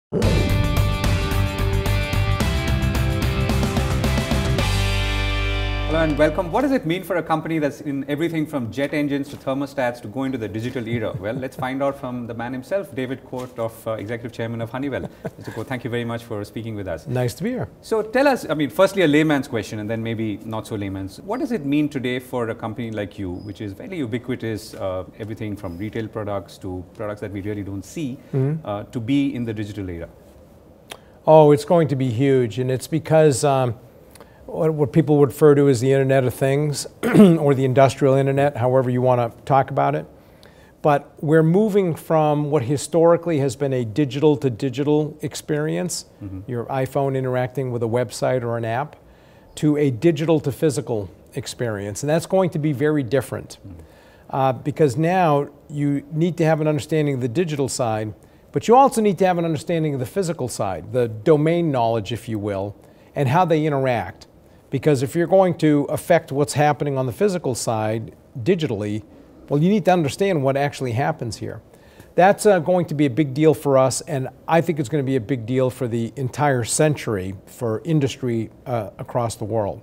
Hello and welcome. What does it mean for a company that's in everything from jet engines to thermostats to go into the digital era? Well, let's find out from the man himself, David Cote, Executive Chairman of Honeywell. Mr. Cote, thank you very much for speaking with us. Nice to be here. So tell us, firstly a layman's question and then maybe not so layman's. What does it mean today for a company like you, which is very ubiquitous, everything from retail products to products that we really don't see, to be in the digital era? Oh, it's going to be huge, and it's because what people would refer to as the Internet of Things or the industrial internet, however you want to talk about it. But we're moving from what historically has been a digital to digital experience, your iPhone interacting with a website or an app, to a digital to physical experience. And that's going to be very different because now you need to have an understanding of the digital side, but you also need to have an understanding of the physical side, the domain knowledge, if you will, and how they interact. Because if you're going to affect what's happening on the physical side digitally, well, you need to understand what actually happens here. That's going to be a big deal for us, and I think it's going to be a big deal for the entire century for industry across the world.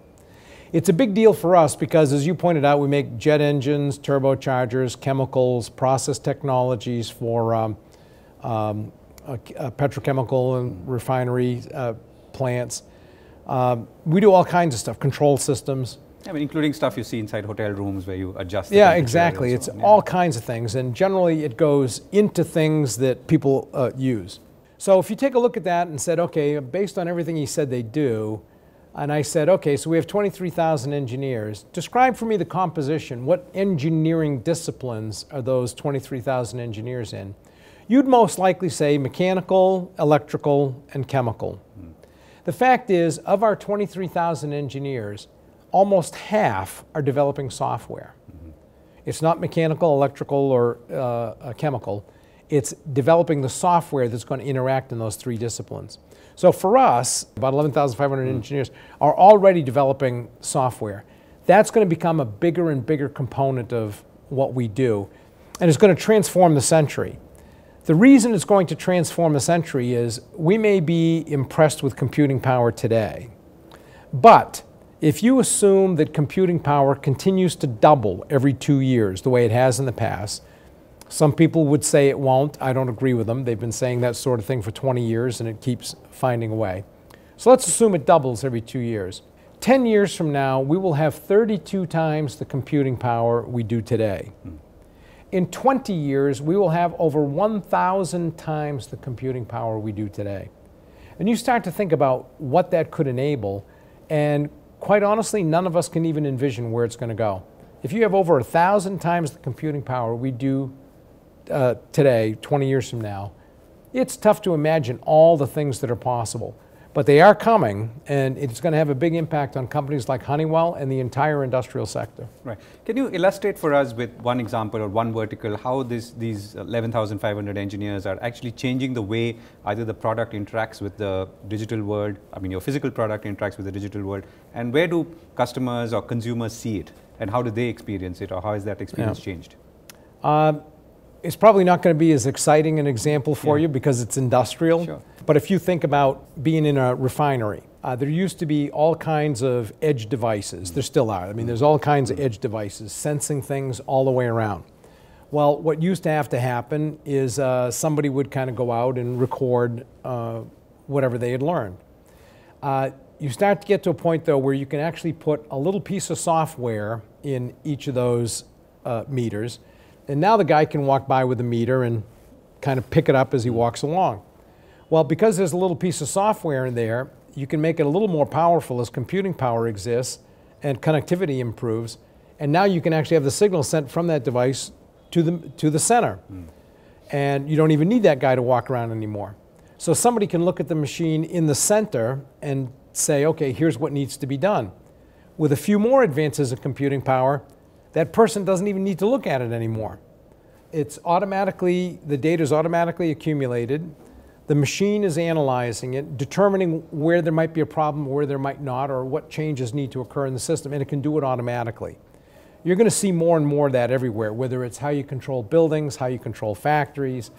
It's a big deal for us because, as you pointed out, we make jet engines, turbochargers, chemicals, process technologies for petrochemical and refinery plants. We do all kinds of stuff, control systems. Including stuff you see inside hotel rooms where you adjust the temperature. Yeah, exactly. It's on, all kinds of things, and generally it goes into things that people use. So if you take a look at that and said, okay, based on everything he said they do, and I said, okay, so we have 23,000 engineers. Describe for me the composition. What engineering disciplines are those 23,000 engineers in? You'd most likely say mechanical, electrical, and chemical. The fact is, of our 23,000 engineers, almost half are developing software. It's not mechanical, electrical, or chemical. It's developing the software that's going to interact in those three disciplines. So for us, about 11,500 engineers are already developing software. That's going to become a bigger and bigger component of what we do, and it's going to transform the century. The reason it's going to transform the century is we may be impressed with computing power today, but if you assume that computing power continues to double every 2 years the way it has in the past, some people would say it won't. I don't agree with them. They've been saying that sort of thing for 20 years and it keeps finding a way. So let's assume it doubles every 2 years. 10 years from now, we will have 32 times the computing power we do today. In 20 years, we will have over 1,000 times the computing power we do today. And you start to think about what that could enable, and quite honestly, none of us can even envision where it's going to go. If you have over 1,000 times the computing power we do today, 20 years from now, it's tough to imagine all the things that are possible. But they are coming, and it's going to have a big impact on companies like Honeywell and the entire industrial sector. Right. Can you illustrate for us with one example or one vertical how these 11,500 engineers are actually changing the way either the product interacts with the digital world, your physical product interacts with the digital world, and where do customers or consumers see it, and how do they experience it, or how has that experience changed? It's probably not going to be as exciting an example for you because it's industrial. Sure. But if you think about being in a refinery, there used to be all kinds of edge devices. There still are. There's all kinds of edge devices, sensing things all the way around. Well, what used to have to happen is somebody would kind of go out and record whatever they had learned. You start to get to a point, though, where you can actually put a little piece of software in each of those meters. And now the guy can walk by with a meter and kind of pick it up as he walks along. Well, because there's a little piece of software in there, you can make it a little more powerful as computing power exists and connectivity improves. And now you can actually have the signal sent from that device to the center. And you don't even need that guy to walk around anymore. So somebody can look at the machine in the center and say, okay, here's what needs to be done. With a few more advances of computing power, that person doesn't even need to look at it anymore. It's automatically, the data is automatically accumulated. The machine is analyzing it, determining where there might be a problem, where there might not, or what changes need to occur in the system, and it can do it automatically. You're going to see more and more of that everywhere, whether it's how you control buildings, how you control factories,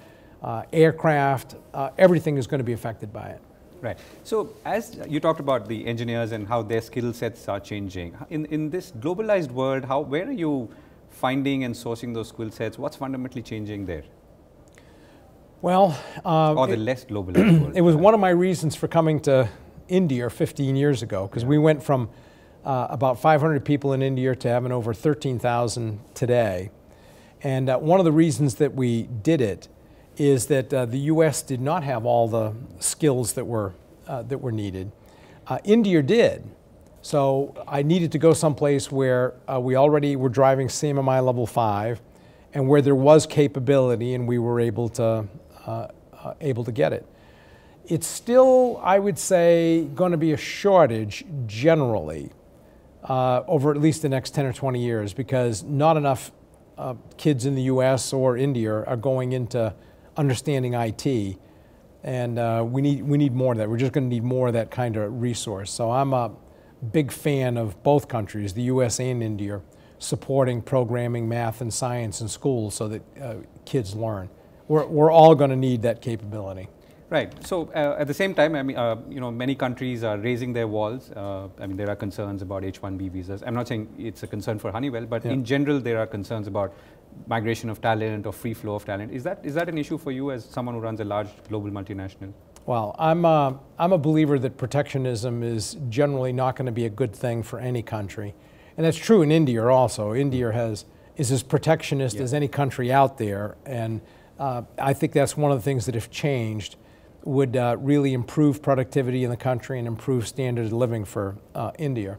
aircraft, everything is going to be affected by it. Right. So as you talked about the engineers and how their skill sets are changing, in this globalized world, where are you finding and sourcing those skill sets? What's fundamentally changing there? Well, or the less globalized world. It was one of my reasons for coming to India 15 years ago, because we went from about 500 people in India to having over 13,000 today. And one of the reasons that we did it is that the U.S. did not have all the skills that were needed. India did. So I needed to go someplace where we already were driving CMMI level 5 and where there was capability and we were able to get it. It's still, I would say, going to be a shortage generally over at least the next 10 or 20 years, because not enough kids in the US or India are going into understanding IT, and we need more of that. We're just going to need more of that kind of resource. So I'm a big fan of both countries, the US and India, supporting programming, math, and science in schools so that kids learn. We're all going to need that capability. Right. So at the same time, I mean, you know, many countries are raising their walls. I mean, there are concerns about H-1B visas. I'm not saying it's a concern for Honeywell, but in general, there are concerns about migration of talent or free flow of talent. Is that an issue for you as someone who runs a large global multinational? Well, I'm a believer that protectionism is generally not going to be a good thing for any country, and that's true in India also. India is as protectionist as any country out there, and I think that's one of the things that, if changed, would really improve productivity in the country and improve standard of living for India.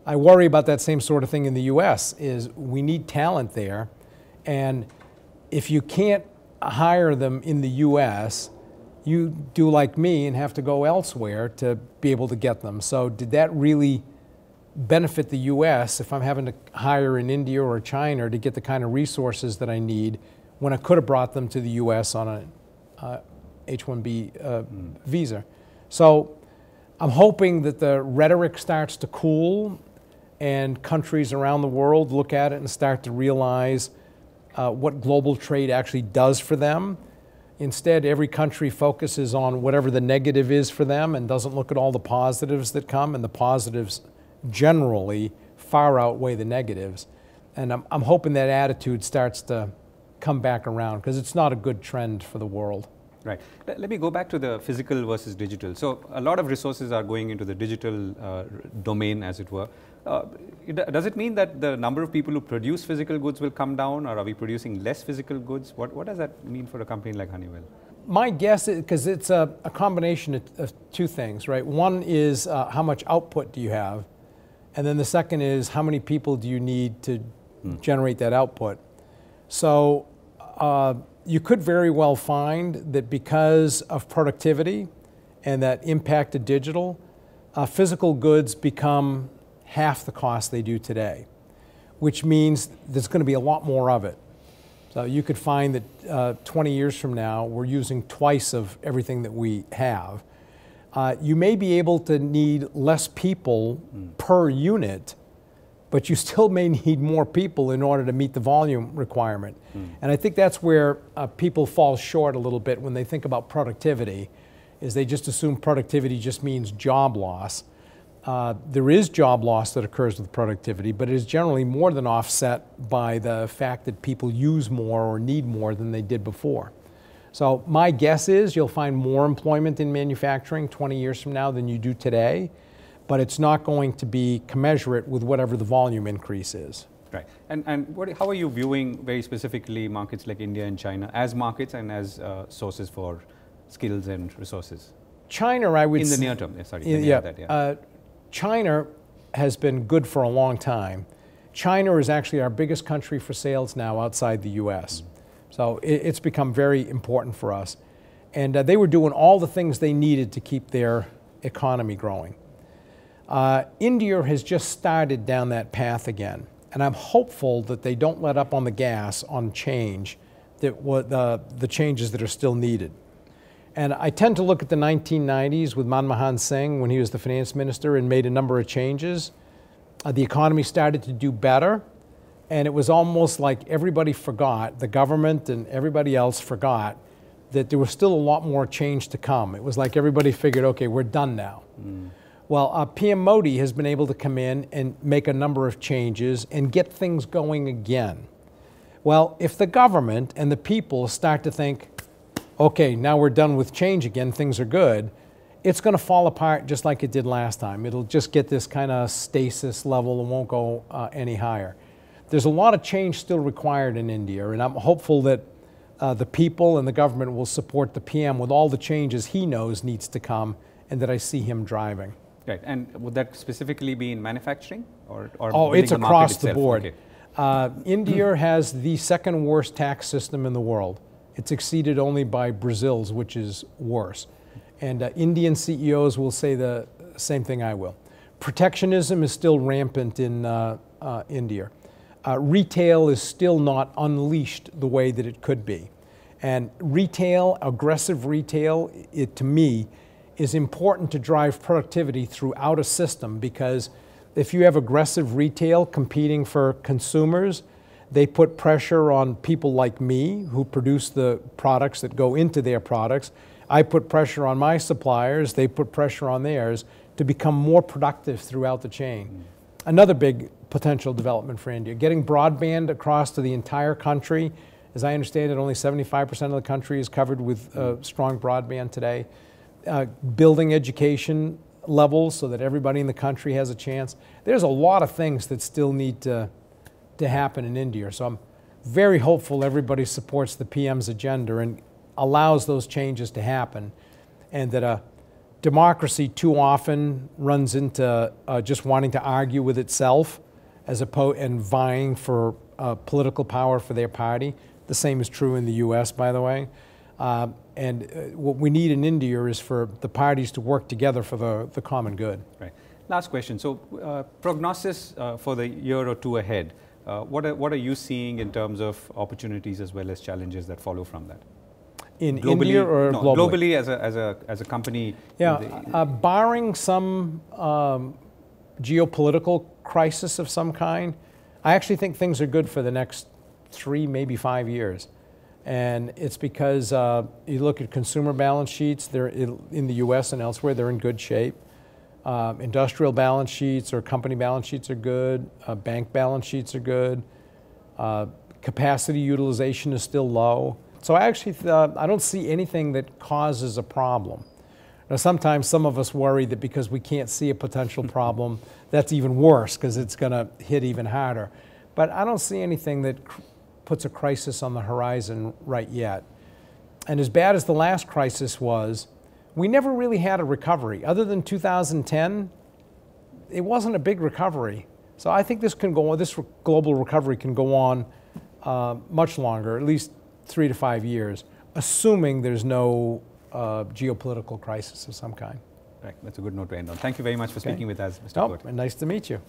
I worry about that same sort of thing in the US. Is we need talent there, and if you can't hire them in the US, you do like me and have to go elsewhere to be able to get them. So did that really benefit the US if I'm having to hire in India or China to get the kind of resources that I need, when I could have brought them to the US on a H-1B visa? So I'm hoping that the rhetoric starts to cool and countries around the world look at it and start to realize what global trade actually does for them. Instead, every country focuses on whatever the negative is for them and doesn't look at all the positives that come, and the positives generally far outweigh the negatives. And I'm hoping that attitude starts to come back around, because it's not a good trend for the world. Right. Let me go back to the physical versus digital. So a lot of resources are going into the digital domain, as it were. Does it mean that the number of people who produce physical goods will come down, or are we producing less physical goods? What does that mean for a company like Honeywell? My guess is, because it's a combination of two things, right? One is how much output do you have? And then the second is how many people do you need to generate that output? So you could very well find that because of productivity and that impact of digital, physical goods become half the cost they do today, which means there's going to be a lot more of it. So you could find that 20 years from now, we're using twice of everything that we have. You may be able to need less people per unit, but you still may need more people in order to meet the volume requirement. And I think that's where people fall short a little bit when they think about productivity, is they just assume productivity just means job loss. There is job loss that occurs with productivity, but it is generally more than offset by the fact that people use more or need more than they did before. So my guess is you'll find more employment in manufacturing 20 years from now than you do today, but it's not going to be commensurate with whatever the volume increase is. Right. And how are you viewing very specifically markets like India and China as markets and as sources for skills and resources? China, I would in the near term. Sorry. China has been good for a long time. China is actually our biggest country for sales now outside the US. So it's become very important for us. And they were doing all the things they needed to keep their economy growing. India has just started down that path again. And I'm hopeful that they don't let up on the gas on change, the changes that are still needed. And I tend to look at the 1990s with Manmohan Singh when he was the finance minister and made a number of changes. The economy started to do better, and it was almost like everybody forgot, the government and everybody else forgot, that there was still a lot more change to come. It was like everybody figured, okay, we're done now. Well, PM Modi has been able to come in and make a number of changes and get things going again. Well, if the government and the people start to think, okay, now we're done with change again, things are good, it's going to fall apart just like it did last time. It'll just get this kind of stasis level and won't go any higher. There's a lot of change still required in India, and I'm hopeful that the people and the government will support the PM with all the changes he knows needs to come and that I see him driving. Right, and would that specifically be in manufacturing or oh, it's across the board. Okay. India has the second worst tax system in the world. It's exceeded only by Brazil's, which is worse. And Indian CEOs will say the same thing I will. Protectionism is still rampant in India. Retail is still not unleashed the way that it could be. And retail, aggressive retail, to me, is important to drive productivity throughout a system, because if you have aggressive retail competing for consumers, they put pressure on people like me who produce the products that go into their products. I put pressure on my suppliers, they put pressure on theirs to become more productive throughout the chain. Another big potential development for India, getting broadband across to the entire country. As I understand it, only 75% of the country is covered with strong broadband today. Building education levels so that everybody in the country has a chance. There's a lot of things that still need to happen in India. So I'm very hopeful everybody supports the PM's agenda and allows those changes to happen, and that democracy too often runs into just wanting to argue with itself as opposed and vying for political power for their party. The same is true in the US, by the way. What we need in India is for the parties to work together for the common good. Right. Last question. So prognosis for the year or two ahead, what are you seeing in terms of opportunities as well as challenges that follow from that? In globally, India or no, globally? Globally as a company. Yeah, barring some geopolitical crisis of some kind, I actually think things are good for the next 3, maybe 5 years. And it's because you look at consumer balance sheets, they're in the US and elsewhere, they're in good shape. Industrial balance sheets or company balance sheets are good. Bank balance sheets are good. Capacity utilization is still low. So I actually I don't see anything that causes a problem. Now, sometimes some of us worry that because we can't see a potential problem, that's even worse because it's going to hit even harder. But I don't see anything that puts a crisis on the horizon right yet. And as bad as the last crisis was, we never really had a recovery. Other than 2010, it wasn't a big recovery. So I think this can go on, this global recovery can go on much longer, at least 3 to 5 years, assuming there's no geopolitical crisis of some kind. Right, that's a good note to end on. Thank you very much for speaking with us, Mr. Cote. Nice to meet you.